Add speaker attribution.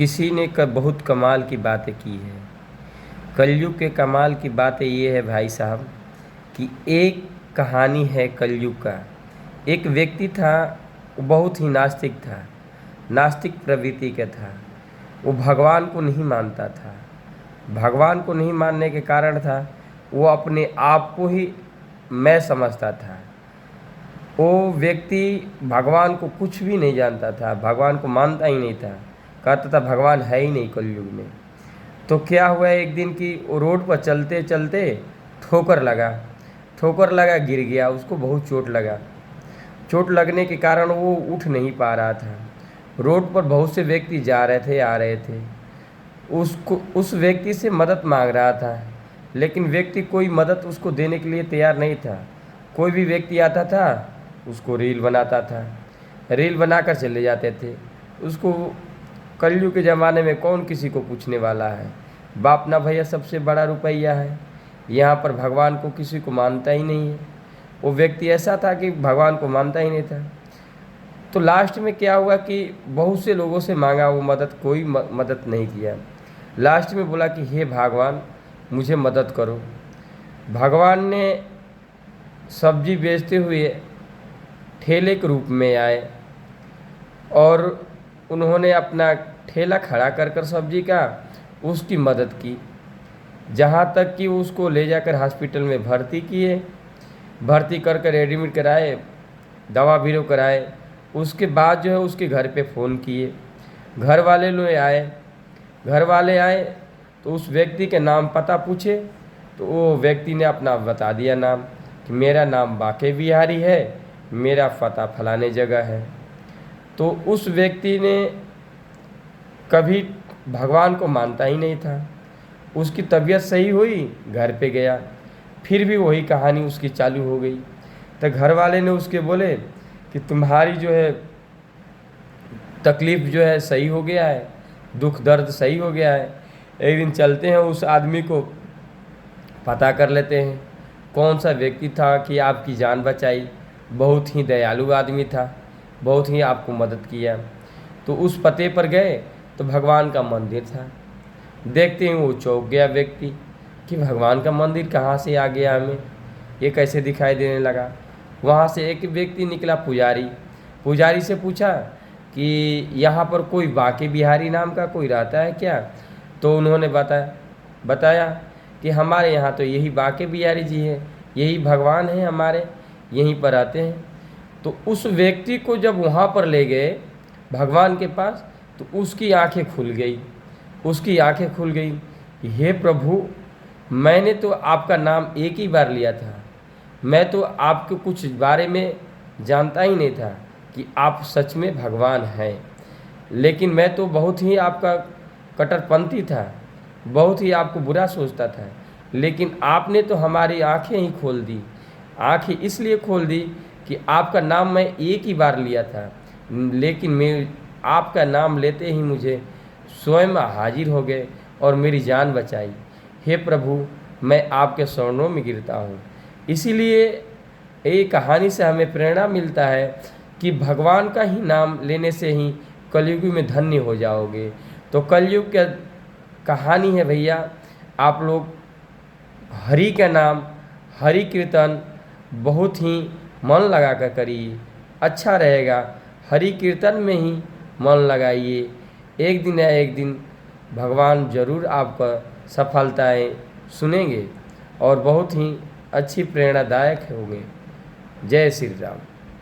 Speaker 1: किसी ने बहुत कमाल की बातें की है। कलयुग के कमाल की बातें ये है भाई साहब कि एक कहानी है कलयुग का। एक व्यक्ति था, वो बहुत ही नास्तिक था, नास्तिक प्रवृत्ति का था। वो भगवान को नहीं मानता था। भगवान को नहीं मानने के कारण था वो अपने आप को ही मैं समझता था। वो व्यक्ति भगवान को कुछ भी नहीं जानता था, भगवान को मानता ही नहीं था, कहता था भगवान है ही नहीं कलयुग में। तो क्या हुआ, एक दिन की वो रोड पर चलते चलते ठोकर लगा, गिर गया। उसको बहुत चोट लगा। चोट लगने के कारण वो उठ नहीं पा रहा था। रोड पर बहुत से व्यक्ति जा रहे थे, आ रहे थे। उस व्यक्ति से मदद मांग रहा था, लेकिन व्यक्ति कोई मदद उसको देने के लिए तैयार नहीं था। कोई भी व्यक्ति आता था उसको रील बनाता था, रील बनाकर चले जाते थे। उसको कलयुग के ज़माने में कौन किसी को पूछने वाला है। बाप ना भैया सबसे बड़ा रुपया है। यहाँ पर भगवान को किसी को मानता ही नहीं है। वो व्यक्ति ऐसा था कि भगवान को मानता ही नहीं था। तो लास्ट में क्या हुआ कि बहुत से लोगों से मांगा वो मदद, कोई मदद नहीं किया। लास्ट में बोला कि हे भगवान मुझे मदद करो। भगवान ने सब्जी बेचते हुए ठेले के रूप में आए और उन्होंने अपना ठेला खड़ा कर सब्जी का उसकी मदद की। जहाँ तक कि उसको ले जाकर हॉस्पिटल में भर्ती किए, भर्ती कर एडमिट कराए, दवा बीरो कराए। उसके बाद जो है उसके घर पे फ़ोन किए, घर वाले आए तो उस व्यक्ति के नाम पता पूछे तो वो व्यक्ति ने अपना बता दिया नाम कि मेरा नाम बाके बिहारी है, मेरा पता फलाने जगह है। तो उस व्यक्ति ने कभी भगवान को मानता ही नहीं था। उसकी तबीयत सही हुई, घर पे गया, फिर भी वही कहानी उसकी चालू हो गई। तो घर वाले ने उसके बोले कि तुम्हारी जो है तकलीफ़ जो है सही हो गया है, दुख दर्द सही हो गया है। एक दिन चलते हैं, उस आदमी को पता कर लेते हैं कौन सा व्यक्ति था कि आपकी जान बचाई। बहुत ही दयालु आदमी था, बहुत ही आपको मदद किया। तो उस पते पर गए तो भगवान का मंदिर था। देखते ही वो चौंक गया व्यक्ति कि भगवान का मंदिर कहाँ से आ गया, हमें ये कैसे दिखाई देने लगा। वहाँ से एक व्यक्ति निकला, पुजारी से पूछा कि यहाँ पर कोई बाके बिहारी नाम का कोई रहता है क्या। तो उन्होंने बताया कि हमारे यहाँ तो यही बाके बिहारी जी है, यही भगवान है हमारे, यहीं पर आते हैं। तो उस व्यक्ति को जब वहाँ पर ले गए भगवान के पास तो उसकी आंखें खुल गई। हे प्रभु, मैंने तो आपका नाम एक ही बार लिया था, मैं तो आपके कुछ बारे में जानता ही नहीं था कि आप सच में भगवान हैं। लेकिन मैं तो बहुत ही आपका कट्टरपंथी था, बहुत ही आपको बुरा सोचता था। लेकिन आपने तो हमारी आंखें ही खोल दी। आंखें इसलिए खोल दी कि आपका नाम मैं एक ही बार लिया था, लेकिन मैं आपका नाम लेते ही मुझे स्वयं हाजिर हो गए और मेरी जान बचाई। हे प्रभु, मैं आपके चरणों में गिरता हूँ। इसीलिए ये कहानी से हमें प्रेरणा मिलता है कि भगवान का ही नाम लेने से ही कलयुग में धन्य हो जाओगे। तो कलयुग का कहानी है भैया, आप लोग हरि का नाम, हरि कीर्तन बहुत ही मन लगा कर करिए, अच्छा रहेगा। हरि कीर्तन में ही मन लगाइए। एक दिन या एक दिन भगवान ज़रूर आपका सफलताएं सुनेंगे और बहुत ही अच्छी प्रेरणादायक होंगे। जय श्री राम।